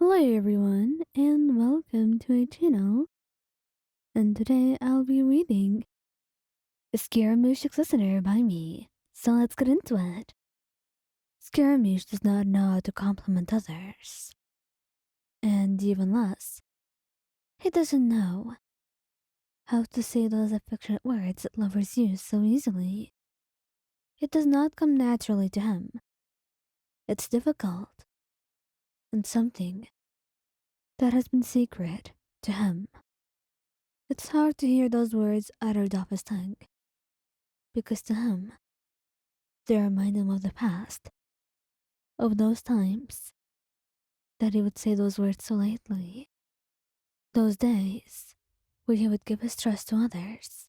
Hello everyone and welcome to my channel, and today I'll be reading Scaramouche Listener by me. So let's get into it. Scaramouche does not know how to compliment others, and even less, he doesn't know how to say those affectionate words that lovers use so easily. It does not come naturally to him. It's difficult, and something that has been secret to him. It's hard to hear those words uttered off his tongue, because to him, they remind him of the past, of those times that he would say those words so lightly, those days when he would give his trust to others,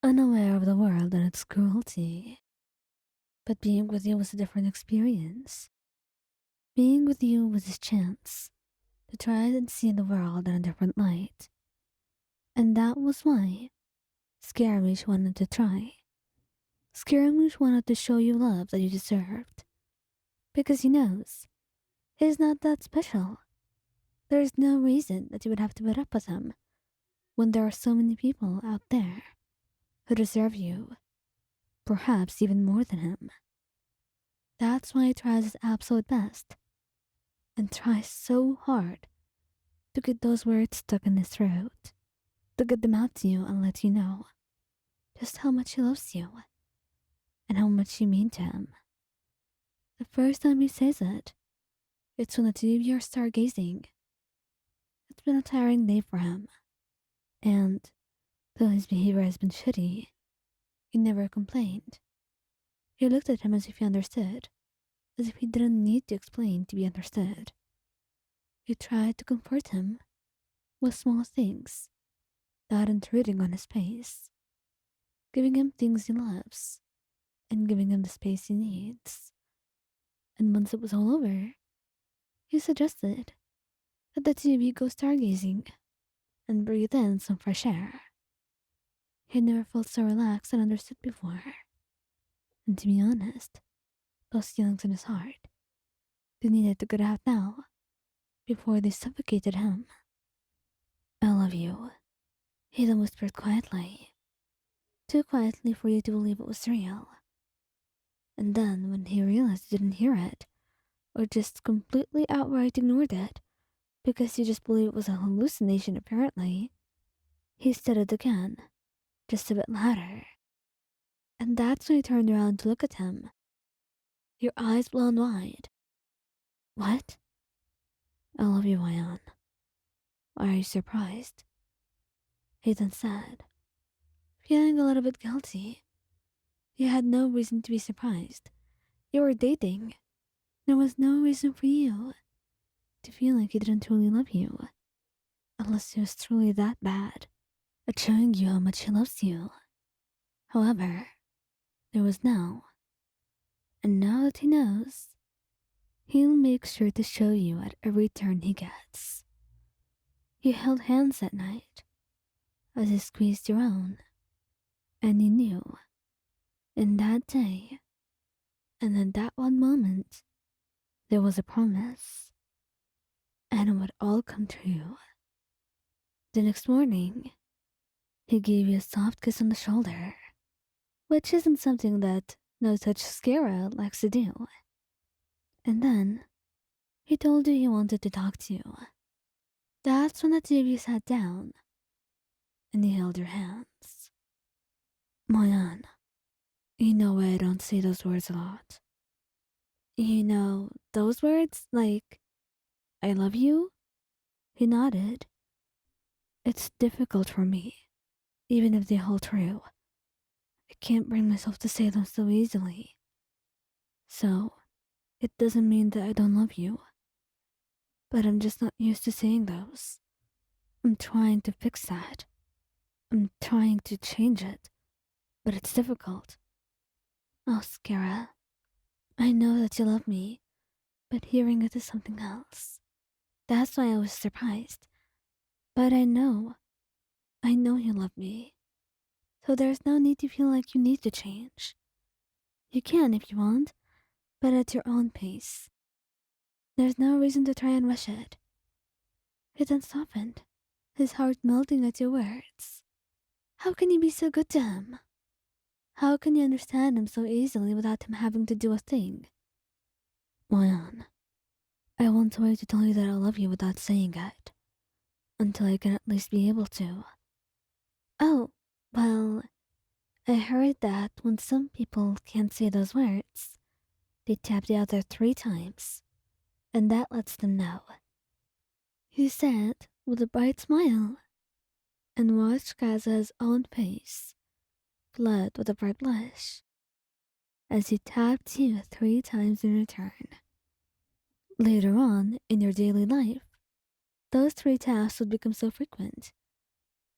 unaware of the world and its cruelty. But being with you was a different experience. Being with you was his chance to try and see the world in a different light. And that was why Scaramouche wanted to try. Scaramouche wanted to show you love that you deserved. Because he knows he's not that special. There is no reason that you would have to put up with him when there are so many people out there who deserve you, perhaps even more than him. That's why he tries his absolute best and tries so hard to get those words stuck in his throat, to get them out to you and let you know just how much he loves you and how much you mean to him. The first time he says it, it's when the two of you are stargazing. It's been a tiring day for him, and though his behavior has been shitty, he never complained. He looked at him as if he understood, as if he didn't need to explain to be understood. He tried to comfort him with small things without intruding on his space, giving him things he loves and giving him the space he needs. And once it was all over, he suggested that the two of you go stargazing and breathe in some fresh air. He never felt so relaxed and understood before. And to be honest, those feelings in his heart, they needed to get out now before they suffocated him. I love you, he then whispered quietly, too quietly for you to believe it was real. And then, when he realized he didn't hear it, or just completely outright ignored it, because he just believed it was a hallucination apparently, he said it again, just a bit louder. And that's when he turned around to look at him, your eyes blown wide. What? I love you, Ion. Why are you surprised? He then said, feeling a little bit guilty. You had no reason to be surprised. You were dating. There was no reason for you to feel like he didn't truly love you, unless he was truly that bad at showing you how much he loves you. However, there was now, and now that he knows, he'll make sure to show you at every turn he gets. You held hands that night as he squeezed your own, and you knew, in that day, and in that one moment, there was a promise, and it would all come true. The next morning, he gave you a soft kiss on the shoulder, which isn't something that no such Scara likes to do. And then, he told you he wanted to talk to you. That's when the two of you sat down, and he held your hands. Mayan, you know I don't say those words a lot. You know, those words, like, I love you? He nodded. It's difficult for me, even if they hold true. I can't bring myself to say them so easily. So, it doesn't mean that I don't love you. But I'm just not used to saying those. I'm trying to fix that. I'm trying to change it, but it's difficult. Oh, Skara, I know that you love me, but hearing it is something else. That's why I was surprised. But I know you love me. So there's no need to feel like you need to change. You can if you want, but at your own pace. There's no reason to try and rush it. He then softened, his heart melting at your words. How can you be so good to him? How can you understand him so easily without him having to do a thing? Moyan, I won't wait to tell you that I love you without saying it, until I can at least be able to. Oh, well, I heard that when some people can't say those words, they tap the other 3 times, and that lets them know. He said with a bright smile, and watched Kaza's own face flood with a bright blush as he tapped you 3 times in return. Later on, in your daily life, those 3 taps would become so frequent.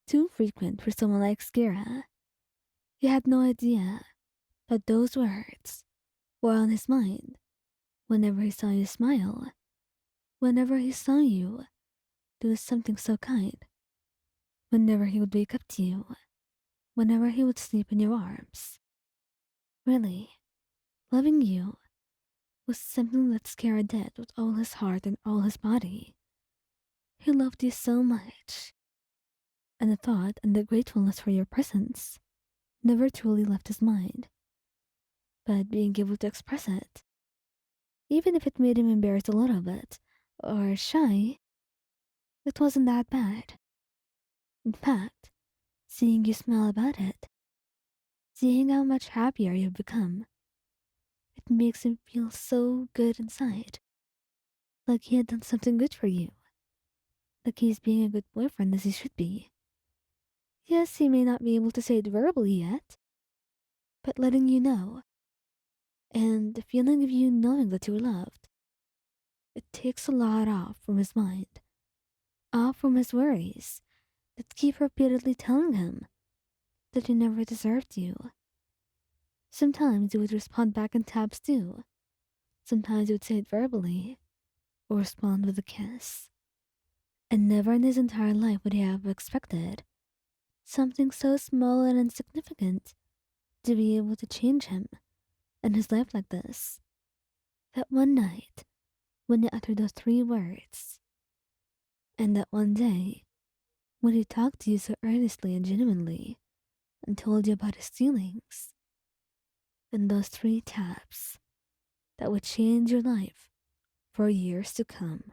Too frequent for someone like Skira. He had no idea that those words were on his mind whenever he saw you smile, whenever he saw you do something so kind, whenever he would wake up to you, whenever he would sleep in your arms. Really, loving you was something that Skira did with all his heart and all his body. He loved you so much, and the thought and the gratefulness for your presence never truly left his mind. But being able to express it, even if it made him embarrassed a little bit, or shy, it wasn't that bad. In fact, seeing you smile about it, seeing how much happier you've become, it makes him feel so good inside. Like he had done something good for you. Like he's being a good boyfriend as he should be. Yes, he may not be able to say it verbally yet, but letting you know, and the feeling of you knowing that you're loved, it takes a lot off from his mind, off from his worries that keep repeatedly telling him that he never deserved you. Sometimes he would respond back in tabs too. Sometimes he would say it verbally, or respond with a kiss. And never in his entire life would he have expected something so small and insignificant to be able to change him and his life like this. That one night, when he uttered those 3 words, and that one day, when he talked to you so earnestly and genuinely, and told you about his feelings, and those 3 taps that would change your life for years to come.